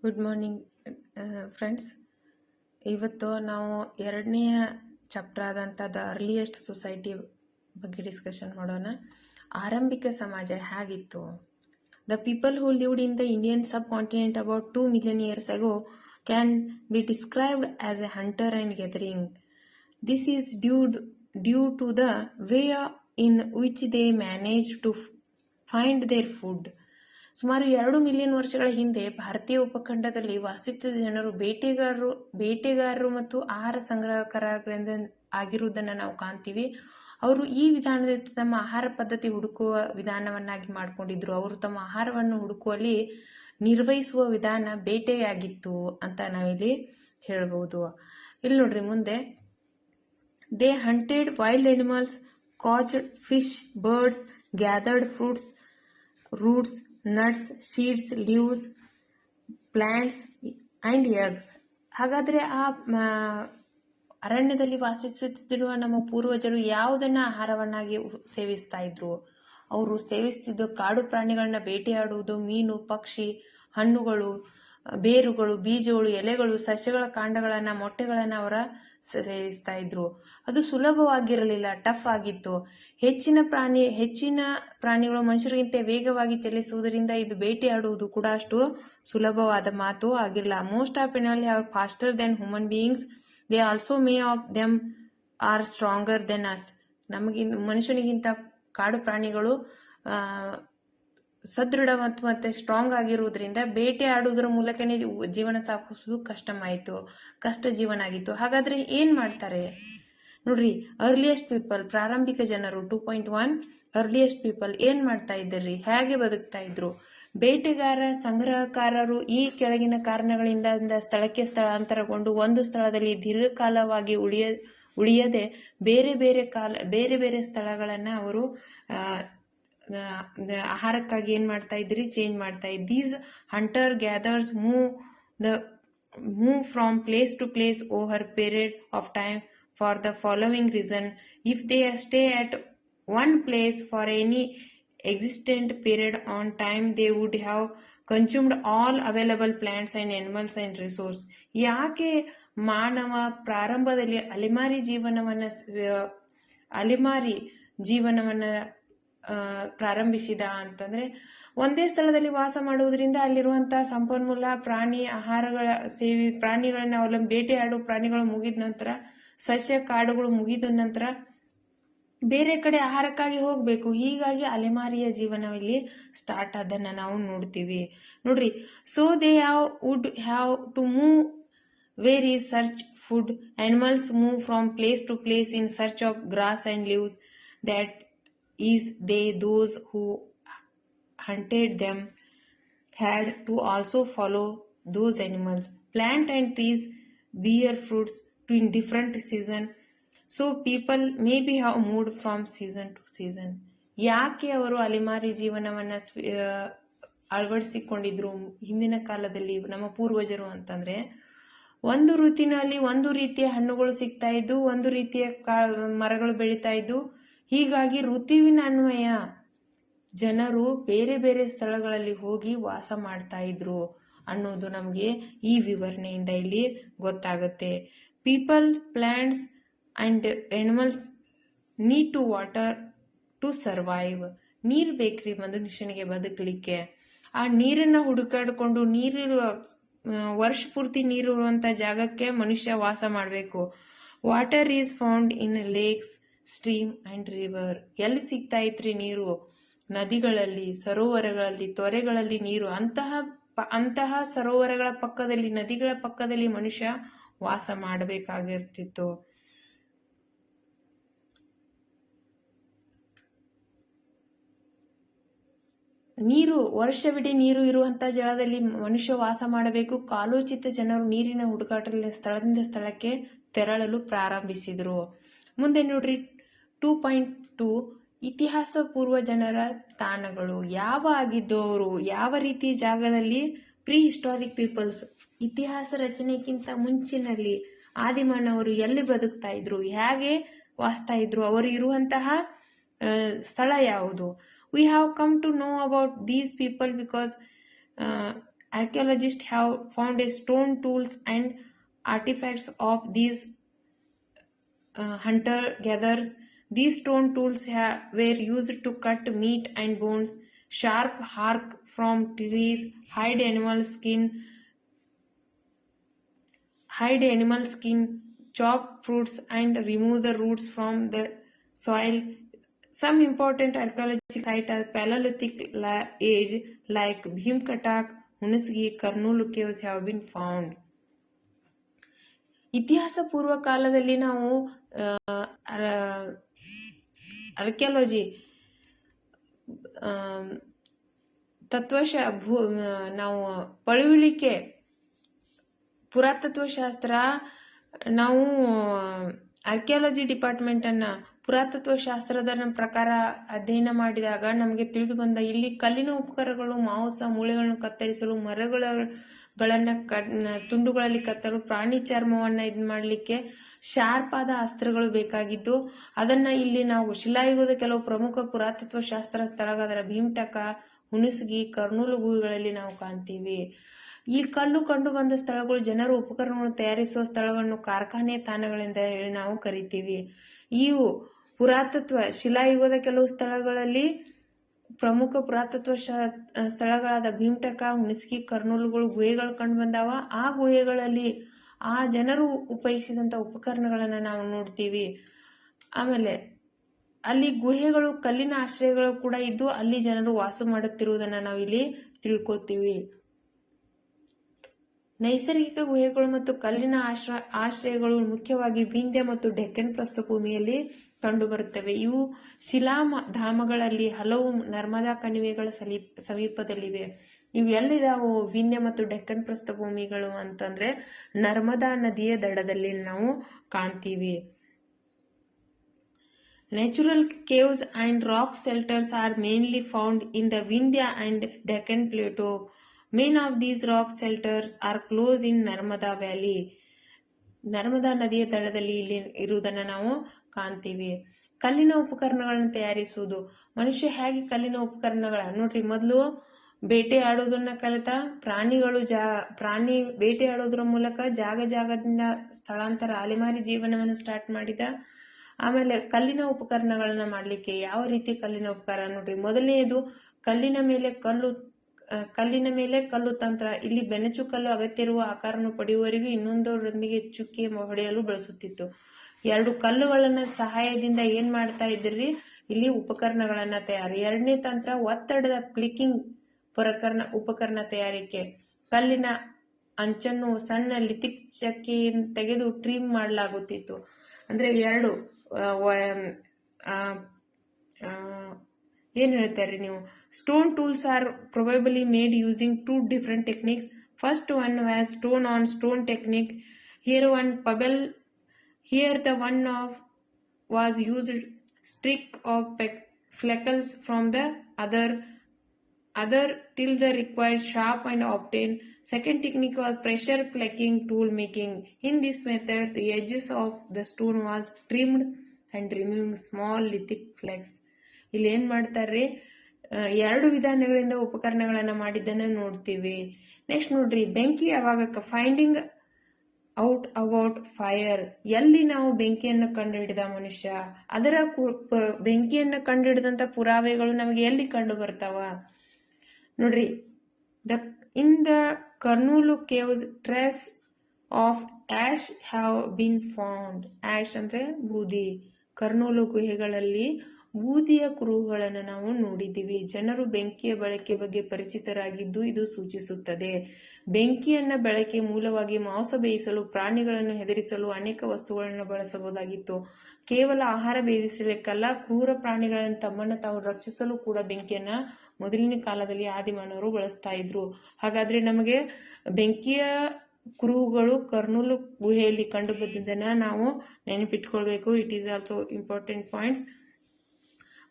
Good morning friends. ಇವತ್ತು ನಾವು ಎರಡನೆಯ ಚಾಪ್ಟರ್ ಆದಂಥ ದ ಅರ್ಲಿಯೆಸ್ಟ್ ಸೊಸೈಟಿ ಬಗ್ಗೆ ಡಿಸ್ಕಷನ್ ಮಾಡೋಣ. ಆರಂಭಿಕ ಸಮಾಜ ಹೇಗಿತ್ತು? The people who lived in the Indian sub continent about 2 million years ago can be described as a hunter and gathering. This is due to the way in which they manage to find their food. ಸುಮಾರು 2 million ವರ್ಷಗಳ ಹಿಂದೆ ಭಾರತೀಯ ಉಪಖಂಡದಲ್ಲಿ ವಾಸಿಸುತ್ತಿದ್ದ ಜನರು ಬೇಟೆಗಾರರು ಮತ್ತು ಆಹಾರ ಸಂಗ್ರಹಕರಿಂದ ಆಗಿರುವುದನ್ನು ನಾವು ಕಾಣ್ತೀವಿ. ಅವರು ಈ ವಿಧಾನದಿಂದ ತಮ್ಮ ಆಹಾರ ಪದ್ಧತಿ ಹುಡುಕುವ ವಿಧಾನವನ್ನಾಗಿ ಮಾಡಿಕೊಂಡಿದ್ರು. ಅವರು ತಮ್ಮ ಆಹಾರವನ್ನು ಹುಡುಕುವಲ್ಲಿ ನಿರ್ವಹಿಸುವ ವಿಧಾನ ಬೇಟೆಯಾಗಿತ್ತು ಅಂತ ನಾವಿಲ್ಲಿ ಹೇಳ್ಬೋದು. ಇಲ್ಲಿ ನೋಡ್ರಿ ಮುಂದೆ, they hunted wild animals, caught fish, birds, gathered fruits, roots, nuts, seeds, leaves, plants and eggs. ಹಾಗಾದರೆ ಆ ಅರಣ್ಯದಲ್ಲಿ ವಾಸಿಸುತ್ತಿರುವ ನಮ್ಮ ಪೂರ್ವಜರು ಯಾವುದನ್ನು ಆಹಾರವನ್ನಾಗಿ ಸೇವಿಸ್ತಾ ಇದ್ರು? ಅವರು ಸೇವಿಸ್ತಿದ್ದ ಕಾಡು ಪ್ರಾಣಿಗಳನ್ನ ಬೇಟೆಯಾಡುವುದು, ಮೀನು, ಪಕ್ಷಿ, ಹಣ್ಣುಗಳು, ಬೇರುಗಳು, ಬೀಜಗಳು, ಎಲೆಗಳು, ಸಸ್ಯಗಳ ಕಾಂಡಗಳನ್ನು, ಮೊಟ್ಟೆಗಳನ್ನು ಅವರ ಸೇವಿಸ್ತಾ ಇದ್ರು. ಅದು ಸುಲಭವಾಗಿರಲಿಲ್ಲ, ಟಫ್ ಆಗಿತ್ತು. ಹೆಚ್ಚಿನ ಪ್ರಾಣಿಗಳು ಮನುಷ್ಯರಿಗಿಂತ ವೇಗವಾಗಿ ಚಲಿಸುವುದರಿಂದ ಇದು ಬೇಟೆಯಾಡುವುದು ಕೂಡ ಅಷ್ಟು ಸುಲಭವಾದ ಮಾತು ಆಗಿರಲಿಲ್ಲ. Most of animals are faster than human beings. They also many of them are stronger than us. ಮನುಷ್ಯನಿಗಿಂತ ಕಾಡು ಪ್ರಾಣಿಗಳು ಸದೃಢ ಮತ್ತು ಸ್ಟ್ರಾಂಗ್ ಆಗಿರುವುದರಿಂದ ಬೇಟೆ ಆಡುವುದರ ಮೂಲಕನೇ ಜೀವನ ಸಾಗಿಸೋದು ಕಷ್ಟ ಜೀವನ ಆಗಿತ್ತು. ಹಾಗಾದ್ರೆ ಏನ್ ಮಾಡ್ತಾರೆ ನೋಡ್ರಿ, ಅರ್ಲಿಯೆಸ್ಟ್ ಪೀಪಲ್, ಪ್ರಾರಂಭಿಕ ಜನರು 2.1 ಅರ್ಲಿಯೆಸ್ಟ್ ಪೀಪಲ್ ಏನ್ ಮಾಡ್ತಾ ಇದ್ರಿ, ಹೇಗೆ ಬದುಕ್ತಾ ಇದ್ರು? ಬೇಟೆಗಾರ ಸಂಗ್ರಹಕಾರರು ಈ ಕೆಳಗಿನ ಕಾರಣಗಳಿಂದ ಸ್ಥಳಕ್ಕೆ ಸ್ಥಳಾಂತರಗೊಂಡು ಒಂದು ಸ್ಥಳದಲ್ಲಿ ದೀರ್ಘಕಾಲವಾಗಿ ಉಳಿಯದೆ ಬೇರೆ ಬೇರೆ ಸ್ಥಳಗಳನ್ನ ಅವರು ಆಹಾರಕ್ಕಾಗಿ ಏನ್ ಮಾಡ್ತಾ ಇದ್ರಿ, ಚೇಂಜ್ ಮಾಡ್ತಾ ಇದ್ರಿ. These hunter gathers move from place to place over period of time for the following reason. If they stay at one place for any existent period on time, they would have consumed all available plants and animals and resources. ಯಾಕೆ ಮಾನವ ಪ್ರಾರಂಭದಲ್ಲಿ ಅಲೆಮಾರಿ ಜೀವನವನ್ನ ಪ್ರಾರಂಭಿಸಿದ ಅಂತಂದ್ರೆ, ಒಂದೇ ಸ್ಥಳದಲ್ಲಿ ವಾಸ ಮಾಡುವುದರಿಂದ ಅಲ್ಲಿರುವಂತಹ ಸಂಪನ್ಮೂಲ ಪ್ರಾಣಿಗಳನ್ನ ಬೇಟೆಯಾಡುವ ಪ್ರಾಣಿಗಳು ಮುಗಿದ ನಂತರ, ಸಸ್ಯ ಕಾಡುಗಳು ಮುಗಿದ ನಂತರ ಬೇರೆ ಕಡೆ ಆಹಾರಕ್ಕಾಗಿ ಹೋಗ್ಬೇಕು. ಹೀಗಾಗಿ ಅಲೆಮಾರಿಯ ಜೀವನ ಇಲ್ಲಿ ಸ್ಟಾರ್ಟ್ ಅದನ್ನ ನಾವು ನೋಡ್ತೀವಿ. ನೋಡ್ರಿ, so they would have to move where is search food. Animals move from place to place in search of grass and leaves. That is those who hunted them had to also follow those animals. Plant and trees bear fruits in different season. So people may be have moved from season two season. ಯಾಕೆ ಅವರು ಅಲೆಮಾರಿ ಜೀವನವನ್ನ ಅಳವಡಿಸಿಕೊಂಡಿದ್ರು ಹಿಂದಿನ ಕಾಲದಲ್ಲಿ ನಮ್ಮ ಪೂರ್ವಜರು ಅಂತಂದ್ರೆ, ಒಂದು ಋತುವಿನಲ್ಲಿ ಒಂದು ರೀತಿಯ ಹಣ್ಣುಗಳು ಸಿಗ್ತಾ ಇದ್ದು, ಒಂದು ರೀತಿಯ ಮರಗಳು ಬೆಳೀತಾ ಇದ್ದು. ಹೀಗಾಗಿ ಋತುವಿನ ಅನ್ವಯ ಜನರು ಬೇರೆ ಬೇರೆ ಸ್ಥಳಗಳಲ್ಲಿ ಹೋಗಿ ವಾಸ ಮಾಡ್ತಾ ಇದ್ರು ಅನ್ನೋದು ನಮಗೆ ಈ ವಿವರಣೆಯಿಂದ ಇಲ್ಲಿ ಗೊತ್ತಾಗುತ್ತೆ. People, plants and animals need to water to survive. ನೀರು ಬೇಕ್ರಿ ಮನುಷ್ಯನಿಗೆ ಬದುಕಲಿಕ್ಕೆ. ಆ ನೀರನ್ನ ಹುಡುಕಾಡಿಕೊಂಡು ವರ್ಷ ಪೂರ್ತಿ ನೀರಿರುವಂತ ಜಾಗಕ್ಕೆ ಮನುಷ್ಯ ವಾಸ ಮಾಡಬೇಕು. Water is found in lakes, stream and river. ಎಲ್ಲಿ ಸಿಗ್ತಾ ಇತ್ರಿ ನೀರು? ನದಿಗಳಲ್ಲಿ, ಸರೋವರಗಳಲ್ಲಿ, ತೊರೆಗಳಲ್ಲಿ ನೀರು. ಅಂತಹ ಸರೋವರಗಳ ಪಕ್ಕದಲ್ಲಿ, ನದಿಗಳ ಪಕ್ಕದಲ್ಲಿ ಮನುಷ್ಯ ವಾಸ ಮಾಡಬೇಕಾಗಿರ್ತಿತ್ತು. ವರ್ಷವಿಡೀ ನೀರು ಇರುವಂತ ಜಾಗದಲ್ಲಿ ಮನುಷ್ಯ ವಾಸ ಮಾಡಬೇಕು. ಕಾಲೋಚಿತ ಜನರು ನೀರಿನ ಹುಡುಕಾಟದಲ್ಲಿ ಸ್ಥಳದಿಂದ ಸ್ಥಳಕ್ಕೆ ತೆರಳಲು ಪ್ರಾರಂಭಿಸಿದ್ರು. ಮುಂದೆ ನೋಡ್ರಿ 2.2 ಇತಿಹಾಸ ಪೂರ್ವ ಜನರ ತಾಣಗಳು ಯಾವ ಆಗಿದ್ದವರು, ಯಾವ ರೀತಿ ಜಾಗದಲ್ಲಿ ಪ್ರೀ ಹಿಸ್ಟಾರಿಕ್ ಪೀಪಲ್ಸ್, ಇತಿಹಾಸ ರಚನೆಗಿಂತ ಮುಂಚಿನಲ್ಲಿ ಆದಿಮಾನವರು ಎಲ್ಲಿ ಬದುಕ್ತಾ ಇದ್ರು, ಹೇಗೆ ವಾಸ್ತಾ ಇದ್ರು, ಅವರು ಇರುವಂತಹ ಸ್ಥಳ ಯಾವುದು? We have come to know about these people because Archaeologists have found a stone tools and artifacts of these hunter-gatherers. These stone tools were used to cut meat and bones, sharp hark from trees, hide animal skin, chop fruits, and remove the roots from the soil. Some important archaeological sites are Paleolithic age like Bhimkatak, Hunisgi, Karnool caves have been found. ಇತಿಹಾಸ ಪೂರ್ವ ಕಾಲದಲ್ಲಿ ನಾವು archaeology ನಾವು ಪಳುವಳಿಕೆ ಪುರಾತತ್ವಶಾಸ್ತ್ರ ನಾವು archaeology ಡಿಪಾರ್ಟ್ಮೆಂಟನ್ನು ಪುರಾತತ್ವಶಾಸ್ತ್ರದ ಪ್ರಕಾರ ಅಧ್ಯಯನ ಮಾಡಿದಾಗ ನಮಗೆ ತಿಳಿದು ಬಂದ ಇಲ್ಲಿ ಕಲ್ಲಿನ ಉಪಕರಣಗಳು, ಮಾಂಸ ಮೂಳೆಗಳನ್ನು ಕತ್ತರಿಸಲು, ಮರಗಳನ್ನು ತುಂಡುಗಳಲ್ಲಿ ಕತ್ತಲು, ಪ್ರಾಣಿ ಚರ್ಮವನ್ನು ಇದು ಮಾಡಲಿಕ್ಕೆ ಶಾರ್ಪ್ ಆದ ಅಸ್ತ್ರಗಳು ಬೇಕಾಗಿದ್ದು, ಅದನ್ನು ಇಲ್ಲಿ ನಾವು ಶಿಲಾಯುಗದ ಕೆಲವು ಪ್ರಮುಖ ಪುರಾತತ್ವ ಶಾಸ್ತ್ರ ಸ್ಥಳಗಳಾದ ಭೀಮಟಕ, ಹುಣಸಗಿ, ಕರ್ನೂಲು ಗುಹೆಗಳಲ್ಲಿ ನಾವು ಕಾಣ್ತೀವಿ. ಈ ಕಲ್ಲು ಕಂಡು ಬಂದ ಸ್ಥಳಗಳು ಜನರು ಉಪಕರಣಗಳನ್ನು ತಯಾರಿಸುವ ಸ್ಥಳವನ್ನು ಕಾರ್ಖಾನೆ ತಾಣಗಳಿಂದ ಹೇಳಿ ನಾವು ಕರಿತೀವಿ. ಇವು ಪುರಾತತ್ವ ಶಿಲಾಯುಗದ ಕೆಲವು ಸ್ಥಳಗಳಲ್ಲಿ ಪ್ರಮುಖ ಪುರಾತತ್ವ ಸ್ಥಳಗಳಾದ ಭೀಮಟಕ, ಹುಣಸಗಿ, ಕರ್ನೂಲುಗಳು ಗುಹೆಗಳು ಕಂಡು ಬಂದಾವ. ಆ ಗುಹೆಗಳಲ್ಲಿ ಆ ಜನರು ಉಪಯೋಗಿಸಿದಂಥ ಉಪಕರಣಗಳನ್ನು ನಾವು ನೋಡ್ತೀವಿ. ಆಮೇಲೆ ಅಲ್ಲಿ ಗುಹೆಗಳು ಕಲ್ಲಿನ ಆಶ್ರಯಗಳು ಕೂಡ ಇದ್ದು ಅಲ್ಲಿ ಜನರು ವಾಸ ಮಾಡುತ್ತಿರುವುದನ್ನು ನಾವು ಇಲ್ಲಿ ತಿಳ್ಕೊತೀವಿ. ನೈಸರ್ಗಿಕ ಗುಹೆಗಳು ಮತ್ತು ಕಲ್ಲಿನ ಆಶ್ರಯಗಳು ಮುಖ್ಯವಾಗಿ ವಿಂಧ್ಯ ಮತ್ತು ಡೆಕ್ಕನ್ ಪ್ರಸ್ಥಭೂಮಿಯಲ್ಲಿ ಕಂಡುಬರುತ್ತವೆ. ಇವು ಶಿಲಾಧಾಮಗಳಲ್ಲಿ ಹಲವು ನರ್ಮದಾ ಕಣಿವೆಗಳ ಸಮೀಪದಲ್ಲಿವೆ. ಇವು ಎಲ್ಲಿದಾವು ವಿಂಧ್ಯ ಮತ್ತು ಡೆಕ್ಕನ್ ಪ್ರಸ್ಥಭೂಮಿಗಳು ಅಂತಂದ್ರೆ ನರ್ಮದಾ ನದಿಯ ದಡದಲ್ಲಿ ನಾವು ಕಾಣ್ತೀವಿ. Natural caves and rock shelters are mainly found in the Vindhya and Deccan Plateau. Many of these rock shelters are close in Narmada Valley. Narmada ನದಿಯ ದಡದಲ್ಲಿ ಇಲ್ಲಿ ಇರುವುದನ್ನು ನಾವು ಕಾಣ್ತೀವಿ. ಕಲ್ಲಿನ ಉಪಕರಣಗಳನ್ನು ತಯಾರಿಸುವುದು. ಮನುಷ್ಯ ಹೇಗೆ ಕಲ್ಲಿನ ಉಪಕರಣಗಳ ನೋಡ್ರಿ, ಮೊದಲು ಬೇಟೆ ಆಡೋದನ್ನ ಕಲಿತ ಪ್ರಾಣಿ ಬೇಟೆ ಆಡೋದ್ರ ಮೂಲಕ ಜಾಗದಿಂದ ಸ್ಥಳಾಂತರ ಅಲೆಮಾರಿ ಜೀವನವನ್ನು ಸ್ಟಾರ್ಟ್ ಮಾಡಿದ. ಆಮೇಲೆ ಕಲ್ಲಿನ ಉಪಕರಣಗಳನ್ನ ಮಾಡ್ಲಿಕ್ಕೆ ಯಾವ ರೀತಿ ಕಲ್ಲಿನ ಉಪಕರಣ ನೋಡ್ರಿ, ಮೊದಲನೆಯದು ಕಲ್ಲಿನ ಮೇಲೆ ಕಲ್ಲು ತಂತ್ರ. ಇಲ್ಲಿ ಬೆನಚು ಕಲ್ಲು ಅಗತ್ಯ ಇರುವ ಆಕಾರವನ್ನು ಪಡೆಯುವವರೆಗೂ ಇನ್ನೊಂದರೊಂದಿಗೆ ಚುಕ್ಕಿ ಹೊಡೆಯಲು ಬಳಸುತ್ತಿತ್ತು. ಎರಡು ಕಲ್ಲುಗಳನ್ನ ಸಹಾಯದಿಂದ ಏನ್ ಮಾಡ್ತಾ ಇದ್ರಿ, ಇಲ್ಲಿ ಉಪಕರಣಗಳನ್ನ ತಯಾರಿ. ಎರಡನೇ ತಂತ್ರ ಒತ್ತಡದ ಪ್ಲಿಕಿಂಗ್ ಉಪಕರಣ ತಯಾರಿಕೆ. ಕಲ್ಲಿನ ಅಂಚನ್ನು ಸಣ್ಣ ಲಿಥಿಕ್ ಚಕ್ಕೆಯನ್ನು ತೆಗೆದು ಟ್ರಿಮ್ ಮಾಡಲಾಗುತ್ತಿತ್ತು. ಅಂದ್ರೆ ಎರಡು ಏನ್ ಹೇಳ್ತಾರ್ರಿ ನೀವು, stone tools R ಪ್ರೊಬೆಬಲಿ made using 2 different techniques. First one was stone on stone technique. Here the one was used streak of fleckles from the other till the required sharp and obtain. Second technique was pressure flecking tool making. In this method, the edges of the stone was trimmed and removing small lithic flakes. ಇಲ್ಲಿ ಏನ್ ಮಾಡ್ತಾರ್ರಿ, ಎರಡು ವಿಧಾನಗಳಿಂದ ಉಪಕರಣಗಳನ್ನ ಮಾಡಿದ್ದನ್ನ ನೋಡ್ತೀವಿ. Next ನೋಡ್ರಿ, ಬೆಂಕಿ ಯಾವಾಗ ಫೈಂಡಿಂಗ್ ಔಟ್ ಅಬೌಟ್ ಫೈರ್. ಎಲ್ಲಿ ನಾವು ಬೆಂಕಿಯನ್ನು ಕಂಡುಹಿಡಿದ ಮನುಷ್ಯ, ಅದರ ಬೆಂಕಿಯನ್ನು ಕಂಡುಹಿಡಿದಂತ ಪುರಾವೆಗಳು ನಮಗೆ ಎಲ್ಲಿ ಕಂಡು ಬರ್ತಾವ ನೋಡ್ರಿ. In the Karnool caves, traces of ash have been found. Ash ಅಂದ್ರೆ ಬೂದಿ. ಕರ್ನೂಲು ಗುಹೆಗಳಲ್ಲಿ ಬೂದಿಯ ಕುರುಹುಗಳನ್ನು ನಾವು ನೋಡಿದ್ದೀವಿ. ಜನರು ಬೆಂಕಿಯ ಬಳಕೆ ಬಗ್ಗೆ ಪರಿಚಿತರಾಗಿದ್ದು ಇದು ಸೂಚಿಸುತ್ತದೆ. ಬೆಂಕಿಯನ್ನ ಬಳಕೆ ಮೂಲವಾಗಿ ಮಾಂಸ ಬೇಯಿಸಲು, ಪ್ರಾಣಿಗಳನ್ನು ಹೆದರಿಸಲು ಅನೇಕ ವಸ್ತುಗಳನ್ನು ಬಳಸಬಹುದಾಗಿತ್ತು. ಕೇವಲ ಆಹಾರ ಬೇಯಿಸಲಿಕ್ಕಲ್ಲ, ಕ್ರೂರ ಪ್ರಾಣಿಗಳನ್ನು ತಮ್ಮನ್ನು ತಾವು ರಕ್ಷಿಸಲು ಕೂಡ ಬೆಂಕಿಯನ್ನ ಮೊದಲಿನ ಕಾಲದಲ್ಲಿ ಆದಿಮಾನವರು ಬಳಸ್ತಾ ಇದ್ರು. ಹಾಗಾದ್ರೆ ನಮಗೆ ಬೆಂಕಿಯ ಕುರುಹುಗಳು ಕರ್ನೂಲು ಗುಹೆಯಲ್ಲಿ ಕಂಡು ಬಂದಿದ್ದನ್ನ ನಾವು ನೆನಪಿಟ್ಕೊಳ್ಬೇಕು. It is also important points.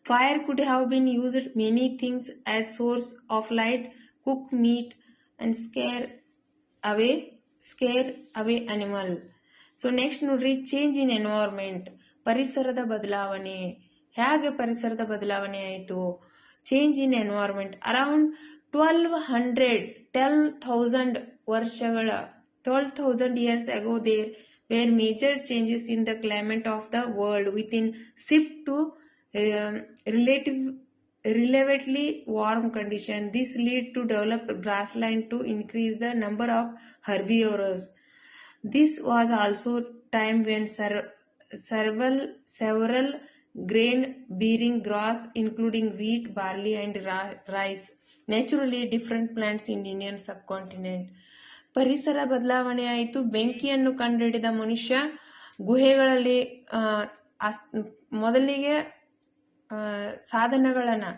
Fire could have been used many things as source of light, cook meat and scare away animal. So next ನೋಡ್ರಿ, ಚೇಂಜ್ ಇನ್ ಎನ್ವೈರ್ಮೆಂಟ್. ಪರಿಸರದ ಬದಲಾವಣೆ. ಹೇಗೆ ಪರಿಸರದ ಬದಲಾವಣೆ ಆಯಿತು? Change in environment. ಅರೌಂಡ್ 12,000 ವರ್ಷಗಳ 12,000 years ago there were major changes in the climate of the world within shift to relatively warm condition. This lead to develop grassland to increase the number of herbivores. This was also time when several grain-bearing grass, including wheat, barley, and rice, naturally different plants in Indian subcontinent. ಪರಿಸರ ಬದಲಾವಣೆ ಆಯಿತು. ಬೆಂಕಿಯನ್ನು ಕಂಡುಹಿಡಿದ ಮನುಷ್ಯ ಗುಹೆಗಳಲ್ಲಿ ಮೊದಲಿಗೆ ಸಾಧನಗಳನ್ನು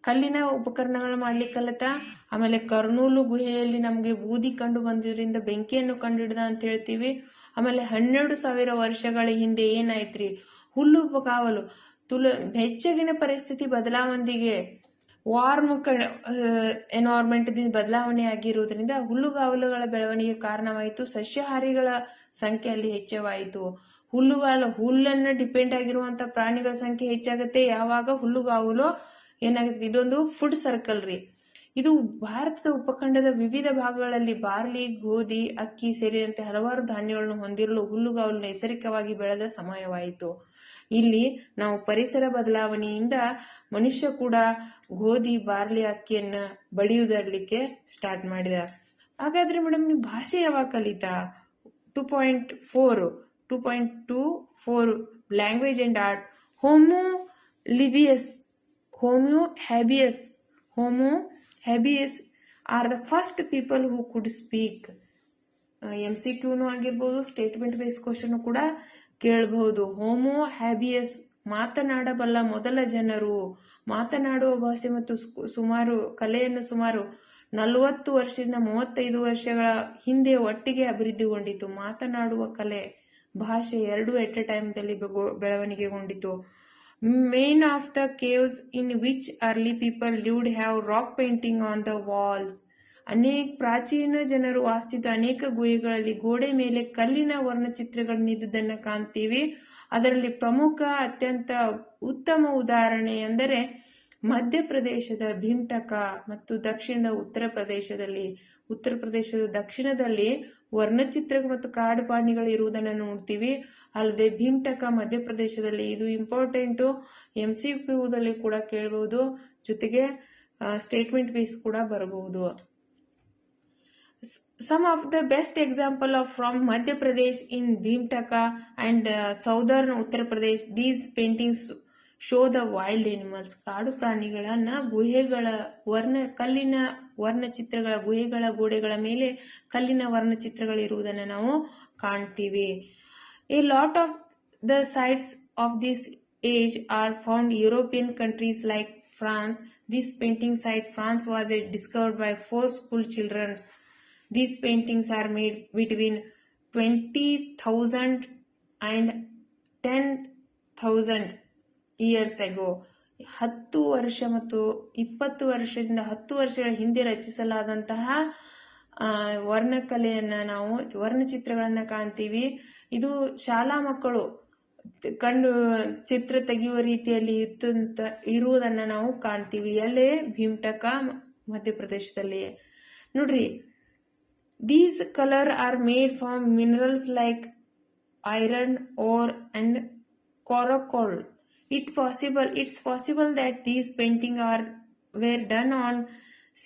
ಕಲ್ಲಿನ ಉಪಕರಣಗಳು ಮಾಡ್ಲಿಕ್ಕೆ ಕಲಿತ. ಆಮೇಲೆ ಕರ್ನೂಲು ಗುಹೆಯಲ್ಲಿ ನಮಗೆ ಬೂದಿ ಕಂಡು ಬಂದಿದ್ರಿಂದ ಬೆಂಕಿಯನ್ನು ಕಂಡುಹಿಡ್ದ ಅಂತ ಹೇಳ್ತೀವಿ. ಆಮೇಲೆ 12,000 ವರ್ಷಗಳ ಹಿಂದೆ ಏನಾಯ್ತ್ರಿ, ಹುಲ್ಲು ಕಾವಲು ಹೆಚ್ಚಗಿನ ಪರಿಸ್ಥಿತಿ ಬದಲಾವಣೆಗೆ ವಾರ್ಮ್ ಎನ್ವೈರ್ಮೆಂಟ್ ಬದಲಾವಣೆ ಆಗಿರುವುದರಿಂದ ಹುಲ್ಲುಗಾವಲುಗಳ ಬೆಳವಣಿಗೆ ಕಾರಣವಾಯಿತು. ಸಸ್ಯಾಹಾರಿಗಳ ಸಂಖ್ಯೆಯಲ್ಲಿ ಹೆಚ್ಚವಾಯಿತು. ಹುಲ್ಲನ್ನು ಡಿಪೆಂಡ್ ಆಗಿರುವಂತ ಪ್ರಾಣಿಗಳ ಸಂಖ್ಯೆ ಹೆಚ್ಚಾಗುತ್ತೆ ಯಾವಾಗ ಹುಲ್ಲುಗಾವಲು ಏನಾಗುತ್ತೆ. ಇದೊಂದು ಫುಡ್ ಸರ್ಕಲ್ ರೀ. ಇದು ಭಾರತದ ಉಪಖಂಡದ ವಿವಿಧ ಭಾಗಗಳಲ್ಲಿ ಬಾರ್ಲಿ, ಗೋಧಿ, ಅಕ್ಕಿ ಸೇರಿದಂತೆ ಹಲವಾರು ಧಾನ್ಯಗಳನ್ನು ಹೊಂದಿರಲು ಹುಲ್ಲುಗಾವಲು ನೈಸರ್ಗಿಕವಾಗಿ ಬೆಳೆದ ಸಮಯವಾಯಿತು. ಇಲ್ಲಿ ನಾವು ಪರಿಸರ ಬದಲಾವಣೆಯಿಂದ ಮನುಷ್ಯ ಕೂಡ ಗೋಧಿ, ಬಾರ್ಲಿ, ಅಕ್ಕಿಯನ್ನ ಬಡಿಯುವುದರ್ಲಿಕ್ಕೆ ಸ್ಟಾರ್ಟ್ ಮಾಡಿದ. ಹಾಗಾದ್ರೆ ಮೇಡಮ್ ನೀವು ಭಾಷೆ ಯಾವಾಗ ಕಲಿತಾ? 2.24 language and art. Homo habilis are the first people who could speak. MCQನೂ ಆಗಿರ್ಬೋದು, ಸ್ಟೇಟ್ಮೆಂಟ್ ಬೇಸ್ ಕ್ವಶನ್ ಕೂಡ ಕೇಳಬಹುದು. ಹೋಮೋ ಹ್ಯಾಬಿಯಸ್ ಮಾತನಾಡಬಲ್ಲ ಮೊದಲ ಜನರು. ಮಾತನಾಡುವ ಭಾಷೆ ಮತ್ತು ಕಲೆಯನ್ನು ಸುಮಾರು 40 ವರ್ಷದಿಂದ 35 ವರ್ಷಗಳ ಹಿಂದೆ ಒಟ್ಟಿಗೆ ಅಭಿವೃದ್ಧಿಗೊಂಡಿತು. ಮಾತನಾಡುವ ಕಲೆ, ಭಾಷೆ ಎರಡೂ ಎಟ್ ಎ ಟೈಮ್ದಲ್ಲಿ ಬೆಳವಣಿಗೆಗೊಂಡಿತು. Many of the caves in which early people lived have rock painting on the walls. ಪ್ರಾಚೀನ ಜನರು ವಾಸಿಸಿದ ಅನೇಕ ಗುಹೆಗಳಲ್ಲಿ ಗೋಡೆ ಮೇಲೆ ಕಲ್ಲಿನ ವರ್ಣಚಿತ್ರಗಳನ್ನಿದ್ದುದನ್ನು ಕಾಣ್ತೀವಿ. ಅದರಲ್ಲಿ ಪ್ರಮುಖ ಅತ್ಯಂತ ಉತ್ತಮ ಉದಾಹರಣೆ ಎಂದರೆ ಮಧ್ಯಪ್ರದೇಶದ ಭೀಮ್ಟಕ ಮತ್ತು ದಕ್ಷಿಣದ ಉತ್ತರ ಪ್ರದೇಶದ ದಕ್ಷಿಣದಲ್ಲಿ ವರ್ಣಚಿತ್ರ ಮತ್ತು ಕಾಡು ಪ್ರಾಣಿಗಳು ಇರುವುದನ್ನು ನೋಡ್ತೀವಿ. ಅಲ್ಲದೆ ಭೀಮ್ಟಕ ಮಧ್ಯಪ್ರದೇಶದಲ್ಲಿ, ಇದು ಇಂಪಾರ್ಟೆಂಟು, MCQದಲ್ಲಿ ಕೂಡ ಕೇಳಬಹುದು, ಜೊತೆಗೆ ಸ್ಟೇಟ್ಮೆಂಟ್ ಬೇಸ್ ಕೂಡ ಬರಬಹುದು. Some of the best example of from Madhya Pradesh in Bhimtaka and southern Uttar Pradesh. These paintings show the wild animals. ಕಾಡು ಪ್ರಾಣಿಗಳನ್ನ ಗುಹೆಗಳ ಕಲ್ಲಿನ ವರ್ಣಚಿತ್ರಗಳ ಗುಹೆಗಳ ಗೋಡೆಗಳ ಮೇಲೆ ಕಲ್ಲಿನ ವರ್ಣಚಿತ್ರಗಳಿರುವುದನ್ನು ನಾವು ಕಾಣ್ತೀವಿ. A lot of the sites of this age are found European countries like France. This painting site France was discovered by 4 school children. These paintings are made between 20,000 and 10,000 years ago. 10 ವರ್ಷ ಮತ್ತು 20 ವರ್ಷದಿಂದ 10 ವರ್ಷಗಳ ಹಿಂದೆ ರಚಿಸಲಾದಂತಹ ವರ್ಣಕಲೆಯನ್ನ ನಾವು ವರ್ಣಚಿತ್ರಗಳನ್ನ ಕಾಣ್ತೀವಿ. ಇದು ಶಾಲಾ ಮಕ್ಕಳು ಚಿತ್ರ ತೆಗೆಯುವ ರೀತಿಯಲ್ಲಿ ಇರುವುದನ್ನ ನಾವು ಕಾಣ್ತೀವಿ. ಎಲ್ಲೇ ಭೀಮ್ಟಕ ಮಧ್ಯಪ್ರದೇಶದಲ್ಲಿ ನೋಡ್ರಿ. These colors are made from minerals like iron, ore and coracoal. It's possible that these paintings were done on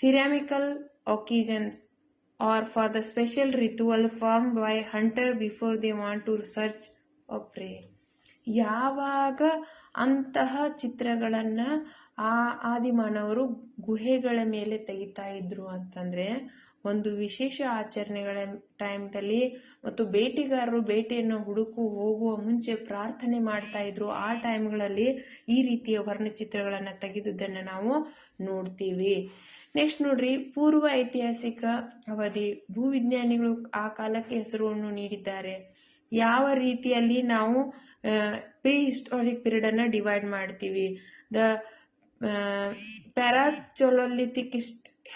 ceremonial occasions or for the special ritual formed by hunter before they want to search or prey. ಯಾವಾಗ ಅಂತಹ ಚಿತ್ರಗಳನ್ನ ಆದಿಮಾನವರು ಗುಹೆಗಳ ಮೇಲೆ ತೆಗಿತಾ ಇದ್ರು ಅಂತಂದ್ರೆ ಒಂದು ವಿಶೇಷ ಆಚರಣೆಗಳ ಟೈಮ್ದಲ್ಲಿ ಮತ್ತು ಬೇಟೆಗಾರರು ಬೇಟೆಯನ್ನು ಹೋಗುವ ಮುಂಚೆ ಪ್ರಾರ್ಥನೆ ಮಾಡ್ತಾ ಇದ್ರು. ಆ ಟೈಮ್ಗಳಲ್ಲಿ ಈ ರೀತಿಯ ವರ್ಣಚಿತ್ರಗಳನ್ನ ತೆಗೆದುದನ್ನು ನಾವು ನೋಡ್ತೀವಿ. ನೆಕ್ಸ್ಟ್ ನೋಡ್ರಿ, ಪೂರ್ವ ಐತಿಹಾಸಿಕ ಅವಧಿ. ಭೂವಿಜ್ಞಾನಿಗಳು ಆ ಕಾಲಕ್ಕೆ ಹೆಸರನ್ನು ನೀಡಿದ್ದಾರೆ. ಯಾವ ರೀತಿಯಲ್ಲಿ ನಾವು ಪ್ರೀ ಹಿಸ್ಟಾರಿಕ್ ಪೀರಿಯಡ್ ಅನ್ನ ಡಿವೈಡ್ ಮಾಡ್ತೀವಿ. The palaeolithic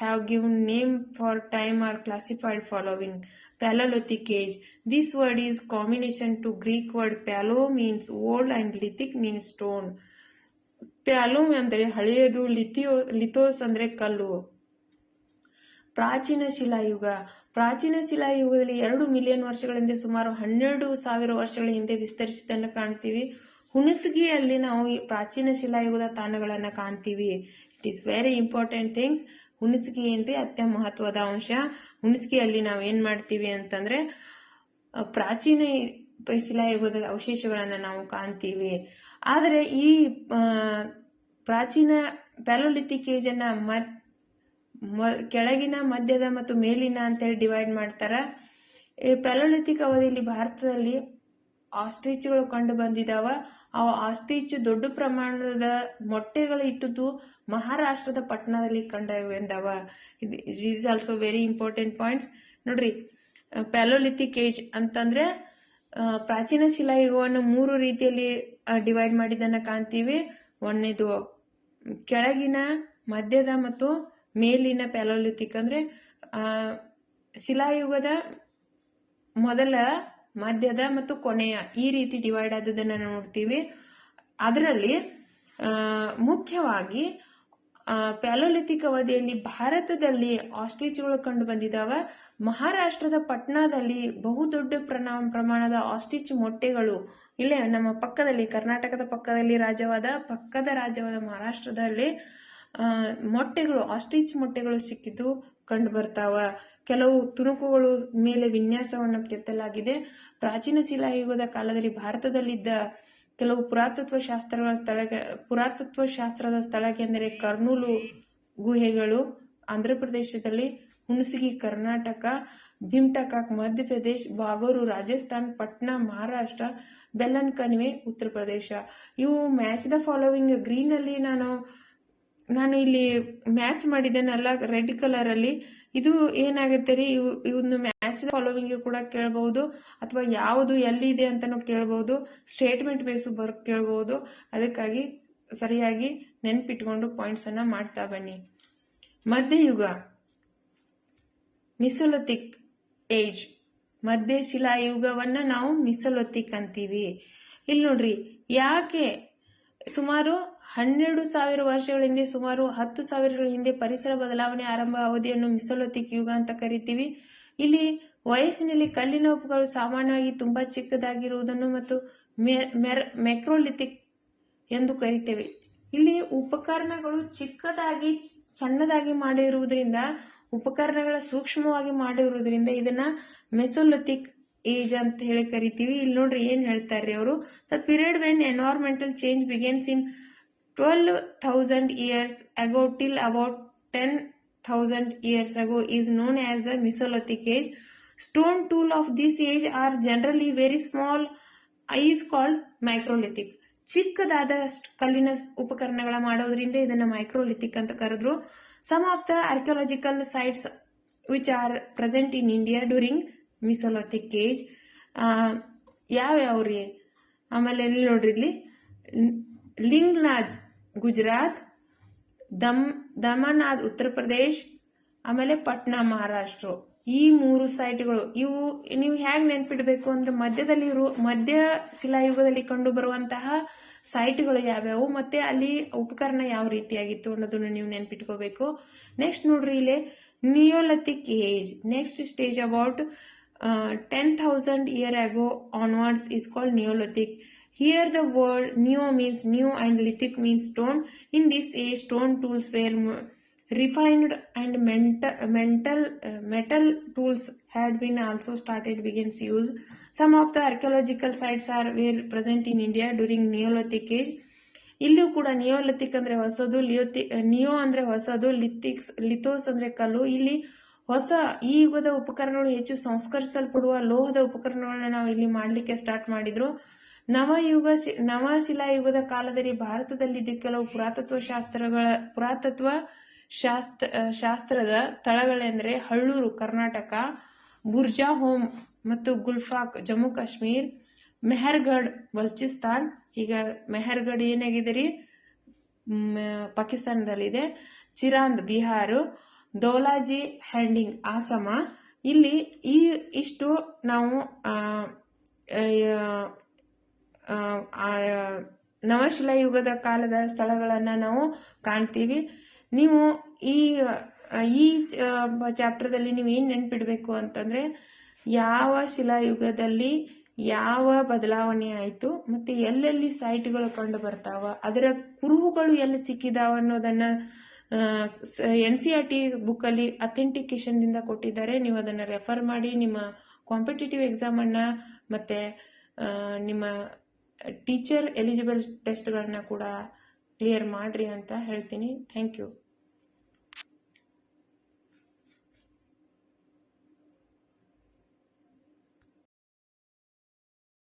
have given name for time are classified following. Paleolithic age. This word is combination to Greek word palo means old and lithic means stone. ಪ್ಯಾಲೂಮ್ ಅಂದರೆ ಹಳೆಯದು, ಲಿಥೋಸ್ ಅಂದರೆ ಕಲ್ಲು. ಪ್ರಾಚೀನ ಶಿಲಾಯುಗ. ಪ್ರಾಚೀನ ಶಿಲಾಯುಗದಲ್ಲಿ 2 ಮಿಲಿಯನ್ ವರ್ಷಗಳ ಹಿಂದೆ ಸುಮಾರು 12,000 ವರ್ಷಗಳ ಹಿಂದೆ ವಿಸ್ತರಿಸಿದ್ದನ್ನು ಕಾಣ್ತೀವಿ. ಹುಣಸಗಿಯಲ್ಲಿ ನಾವು ಈ ಪ್ರಾಚೀನ ಶಿಲಾಯುಗದ ತಾಣಗಳನ್ನು ಕಾಣ್ತೀವಿ. It is very important things. Hunasagi ಏನ್ರಿ ಅತ್ಯ ಮಹತ್ವದ ಅಂಶ. ಹುಣಸಗಿಯಲ್ಲಿ ನಾವು ಏನ್ ಮಾಡ್ತೀವಿ ಅಂತಂದ್ರೆ ಪ್ರಾಚೀನ ಶಿಲಾಯುಗದ ಅವಶೇಷಗಳನ್ನು ನಾವು ಕಾಣ್ತೀವಿ. ಆದರೆ ಈ ಪ್ರಾಚೀನ ಪ್ಯಾಲೋಲಿಥಿಕ್ ಏಜ್ ಅನ್ನ ಕೆಳಗಿನ, ಮಧ್ಯದ ಮತ್ತು ಮೇಲಿನ ಅಂತೇಳಿ ಡಿವೈಡ್ ಮಾಡ್ತಾರ. ಈ ಪ್ಯಾಲೋಲಿಥಿಕ್ ಅವಧಿಯಲ್ಲಿ ಭಾರತದಲ್ಲಿ ಆಸ್ಟ್ರಿಚ್ಗಳು ಕಂಡು ಬಂದಿದಾವ. ಆ ಆಸ್ಟ್ರಿಚ್ ದೊಡ್ಡ ಪ್ರಮಾಣದ ಮೊಟ್ಟೆಗಳು ಇಟ್ಟದ್ದು ಮಹಾರಾಷ್ಟ್ರದ ಪಟ್ಟಣದಲ್ಲಿ ಕಂಡುಬಂದವ. It is also very important points. ನೋಡ್ರಿ, ಪ್ಯಾಲೋಲಿಥಿಕ್ ಏಜ್ ಅಂತಂದ್ರೆ ಪ್ರಾಚೀನ ಶಿಲಾಯುಗವನ್ನು 3 ರೀತಿಯಲ್ಲಿ ಡಿವೈಡ್ ಮಾಡಿದ್ದನ್ನ ಕಾಣ್ತೀವಿ. ಒಂದನೇದು ಕೆಳಗಿನ, ಮಧ್ಯದ ಮತ್ತು ಮೇಲಿನ ಪ್ಯಾಲೋಲಿಥಿಕ್. ಅಂದ್ರೆ ಶಿಲಾಯುಗದ ಮೊದಲ, ಮಧ್ಯದ ಮತ್ತು ಕೊನೆಯ ಈ ರೀತಿ ಡಿವೈಡ್ ಆದದನ್ನ ನೋಡ್ತೀವಿ. ಅದರಲ್ಲಿ ಮುಖ್ಯವಾಗಿ ಪ್ಯಾಲೋಲಿಥಿಕ್ ಅವಧಿಯಲ್ಲಿ ಭಾರತದಲ್ಲಿ ಆಸ್ಟ್ರಿಚ್ಗಳು ಕಂಡು ಬಂದಿದ್ದಾವ. ಮಹಾರಾಷ್ಟ್ರದ ಪಟ್ನಾದಲ್ಲಿ ಬಹುದೊಡ್ಡ ಪ್ರಮಾಣದ ಆಸ್ಟ್ರಿಚ್ ಮೊಟ್ಟೆಗಳು, ಇಲ್ಲೇ ನಮ್ಮ ಪಕ್ಕದಲ್ಲಿ, ಕರ್ನಾಟಕದ ಪಕ್ಕದ ರಾಜ್ಯವಾದ ಮಹಾರಾಷ್ಟ್ರದಲ್ಲಿ ಮೊಟ್ಟೆಗಳು, ಆಸ್ಟ್ರಿಚ್ ಮೊಟ್ಟೆಗಳು ಸಿಕ್ಕಿದ್ದು ಕಂಡು ಬರ್ತಾವ. ಕೆಲವು ತುಣುಕುಗಳು ಮೇಲೆ ವಿನ್ಯಾಸವನ್ನು ಕೆತ್ತಲಾಗಿದೆ. ಪ್ರಾಚೀನ ಶಿಲಾಯುಗದ ಕಾಲದಲ್ಲಿ ಭಾರತದಲ್ಲಿದ್ದ ಕೆಲವು ಪುರಾತತ್ವ ಶಾಸ್ತ್ರದ ಸ್ಥಳಕ್ಕೆ ಎಂದರೆ ಕರ್ನೂಲು ಗುಹೆಗಳು ಆಂಧ್ರಪ್ರದೇಶದಲ್ಲಿ, ಹುಣಸಗಿ ಕರ್ನಾಟಕ, ಭೀಮ್ಟಕಾಕ್ ಮಧ್ಯಪ್ರದೇಶ, ಬಾಗೋರು ರಾಜಸ್ಥಾನ್, ಪಟ್ನಾ ಮಹಾರಾಷ್ಟ್ರ, ಬೆಲ್ಲನ್ ಕಣಿವೆ ಉತ್ತರ ಪ್ರದೇಶ. ಇವು ಮ್ಯಾಚ್ ದ ಫಾಲೋವಿಂಗ್. ಗ್ರೀನ್ ಅಲ್ಲಿ ನಾನು ಇಲ್ಲಿ ಮ್ಯಾಚ್ ಮಾಡಿದ್ದೇನಲ್ಲ ರೆಡ್ ಕಲರ್ ಅಲ್ಲಿ. ಇದು ಏನಾಗುತ್ತೆ ರೀ, ಇವನ್ನ ಮ್ಯಾಚ್ ದ ಫಾಲೋವಿಂಗ್ ಕೂಡ ಕೇಳಬಹುದು, ಅಥವಾ ಯಾವುದು ಎಲ್ಲಿದೆ ಅಂತಾನು ಕೇಳಬಹುದು, ಸ್ಟೇಟ್ಮೆಂಟ್ ಬೇಸು ಕೇಳಬಹುದು. ಅದಕ್ಕಾಗಿ ಸರಿಯಾಗಿ ನೆನ್ಪಿಟ್ಕೊಂಡು ಪಾಯಿಂಟ್ಸ್ ಅನ್ನ ಮಾಡ್ತಾ ಬನ್ನಿ. ಮಧ್ಯಯುಗ, ಮಿಸೊಲಿಥಿಕ್ ಏಜ್. ಮಧ್ಯ ಶಿಲಾಯುಗವನ್ನ ನಾವು ಮಿಸೊಲಿಥಿಕ್ ಅಂತೀವಿ. ಇಲ್ಲಿ ನೋಡ್ರಿ, ಯಾಕೆ ಸುಮಾರು 12,000 ವರ್ಷಗಳ ಹಿಂದೆ, ಸುಮಾರು 10,000 ಹಿಂದೆ ಪರಿಸರ ಬದಲಾವಣೆ ಆರಂಭ ಅವಧಿಯನ್ನು ಮಿಸೊಲಿಥಿಕ್ ಯುಗ ಅಂತ ಕರಿತೀವಿ. ಇಲ್ಲಿ ವಯಸ್ಸಿನಲ್ಲಿ ಕಲ್ಲಿನ ಉಪಕರಣಗಳು ಸಾಮಾನ್ಯವಾಗಿ ತುಂಬಾ ಚಿಕ್ಕದಾಗಿರುವುದನ್ನು ಮತ್ತು ಮೆಕ್ರೋಲಿಥಿಕ್ ಎಂದು ಕರಿತೇವೆ. ಇಲ್ಲಿ ಉಪಕರಣಗಳು ಚಿಕ್ಕದಾಗಿ, ಸಣ್ಣದಾಗಿ ಮಾಡಿರುವುದರಿಂದ, ಉಪಕರಣಗಳ ಸೂಕ್ಷ್ಮವಾಗಿ ಮಾಡಿರುವುದರಿಂದ ಇದನ್ನ ಮೆಸೊಲಿಥಿಕ್ ಏಜ್ ಅಂತ ಹೇಳಿ ಕರಿತೀವಿ. ಇಲ್ಲಿ ನೋಡ್ರಿ ಏನ್ ಹೇಳ್ತಾರ್ರಿ ಅವರು. The period when environmental change begins in 12,000 years ago till about 10,000 years ago is known as the Mesolithic age. Stone tool of this age are generally very small, is called microlithic. ಚಿಕ್ಕದಾದ ಕಲ್ಲಿನ ಉಪಕರಣಗಳ ಮಾಡೋದ್ರಿಂದ ಇದನ್ನ microlithic ಅಂತ ಕರೆದ್ರು. Some of the archaeological sites which are present in India during Mesolithic age ಯಾವ್ಯಾವ್ರಿ? ಆಮೇಲೆ ನೋಡ್ರಿ, ಇಲ್ಲಿ ಲಿಂಗ್ನಾಜ್ ಗುಜರಾತ್, ದಮನಾದ್ ಉತ್ತರ ಪ್ರದೇಶ್, ಆಮೇಲೆ ಪಟ್ನಾ ಮಹಾರಾಷ್ಟ್ರ. ಈ 3 ಸೈಟ್ಗಳು. ಇವು ನೀವು ಹೇಗೆ ನೆನ್ಪಿಡ್ಬೇಕು ಅಂದ್ರೆ ಮಧ್ಯ ಶಿಲಾಯುಗದಲ್ಲಿ ಕಂಡು ಬರುವಂತಹ ಸೈಟ್ಗಳು ಯಾವ್ಯಾವು, ಮತ್ತೆ ಅಲ್ಲಿ ಉಪಕರಣ ಯಾವ ರೀತಿಯಾಗಿತ್ತು ಅನ್ನೋದನ್ನ ನೀವು ನೆನ್ಪಿಟ್ಕೋಬೇಕು. ನೆಕ್ಸ್ಟ್ ನೋಡ್ರಿ, ಇಲ್ಲಿ Neolithic age. Next stage about 10,000 years ago onwards is called Neolithic. Here the word neo means new and lithic means stone. In this age, stone tools were refined and metal tools had been also begins use. Some of the archaeological sites were present in India during Neolithic age. ಇಲ್ಲೂ ಕೂಡ Neolithic ಅಂದ್ರೆ ಹೊಸದು, neo ಅಂದ್ರೆ ಹೊಸದು, ಲಿಥೋಸ್ ಅಂದ್ರೆ ಕಲ್ಲು. ಇಲ್ಲಿ ಹೊಸ ಈ ಯುಗದ ಉಪಕರಣಗಳು ಹೆಚ್ಚು ಸಂಸ್ಕರಿಸಲ್ಪಡುವ ಲೋಹದ ಉಪಕರಣಗಳನ್ನ ನಾವು ಇಲ್ಲಿ ಮಾಡ್ಲಿಕ್ಕೆ ಸ್ಟಾರ್ಟ್ ಮಾಡಿದ್ರು. ನವಶಿಲಾಯುಗದ ಕಾಲದಲ್ಲಿ ಭಾರತದಲ್ಲಿದ್ದ ಕೆಲವು ಪುರಾತತ್ವ ಶಾಸ್ತ್ರದ ಸ್ಥಳಗಳೆಂದರೆ ಹಳ್ಳೂರು ಕರ್ನಾಟಕ, ಬುರ್ಜಾ ಹೋಮ್ ಮತ್ತು ಗುಲ್ಫಾಕ್ ಜಮ್ಮು ಕಾಶ್ಮೀರ್, ಮೆಹರ್ಗಢ್ ಬಲ್ಚಿಸ್ತಾನ್. ಈಗ ಮೆಹರ್ಗಢ್ ಏನಾಗಿದೆ ರೀ, ಪಾಕಿಸ್ತಾನದಲ್ಲಿದೆ. ಚಿರಾಂದ್ ಬಿಹಾರ, ದೌಲಾಜಿ ಹ್ಯಾಂಡಿಂಗ್ ಆಸಮ. ಇಲ್ಲಿ ಇಷ್ಟು ನಾವು ನವಶಿಲಾಯುಗದ ಕಾಲದ ಸ್ಥಳಗಳನ್ನು ನಾವು ಕಾಣ್ತೀವಿ. ನೀವು ಈ ಚಾಪ್ಟರ್ದಲ್ಲಿ ನೀವು ಏನು ನೆನ್ಪಿಡಬೇಕು ಅಂತಂದರೆ, ಯಾವ ಶಿಲಾಯುಗದಲ್ಲಿ ಯಾವ ಬದಲಾವಣೆ ಆಯಿತು ಮತ್ತು ಎಲ್ಲೆಲ್ಲಿ ಸೈಟ್ಗಳು ಕಂಡು ಬರ್ತಾವ, ಅದರ ಕುರುಹುಗಳು ಎಲ್ಲಿ ಸಿಕ್ಕಿದಾವ ಅನ್ನೋದನ್ನು NCERT ಬುಕ್ಕಲ್ಲಿ ಅಥೆಂಟಿಕೇಶನ್ದಿಂದ ಕೊಟ್ಟಿದ್ದಾರೆ. ನೀವು ಅದನ್ನು ರೆಫರ್ ಮಾಡಿ ನಿಮ್ಮ ಕಾಂಪಿಟೇಟಿವ್ ಎಕ್ಸಾಮನ್ನು ಮತ್ತು ನಿಮ್ಮ ಟೀಚರ್ ಎಲಿಜಿಬಲ್ ಟೆಸ್ಟ್ಗಳನ್ನ ಕೂಡ ಕ್ಲಿಯರ್ ಮಾಡಿರಿ ಅಂತ ಹೇಳ್ತೀನಿ. Thank you.